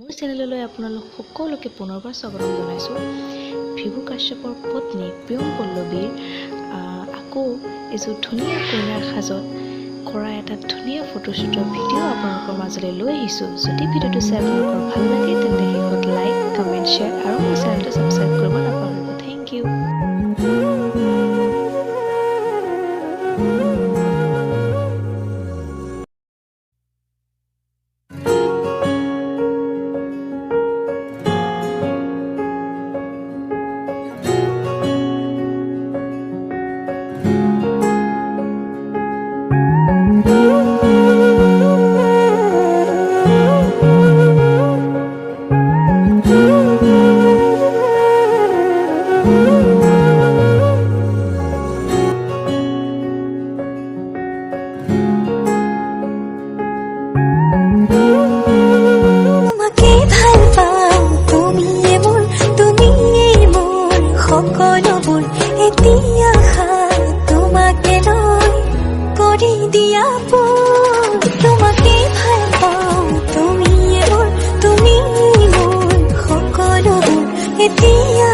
মোৰ চেনেললৈ আপোনালোক সকলোকে পুনৰবাৰ স্বাগতম জনাইছোঁ। ভিভু কাশ্যপৰ পত্নী প্ৰিয়ম পল্লৱীৰ আকৌ এযোৰ ধুনীয়া কইনাৰ সাজত কৰা এটা ধুনীয়া ফটোশ্বুটৰ ভিডিঅ' আপোনালোকৰ মাজলৈ লৈ আহিছোঁ। যদি ভিডিঅ'টো চাই আপোনালোকৰ ভাল লাগে তেন্তে শেষত লাইক, কমেণ্ট, শ্বেয়াৰ আৰু মোৰ চেনেলটো ছাবস্ক্ৰাইব কৰিব নাপাহৰিব। Thank you. সকলোবোৰ এতিয়া তোমাকে লৈ কৰি দিয়া তোমাকে ভাল পাওঁ তুমি মোৰ সকলোবোৰ এতিয়া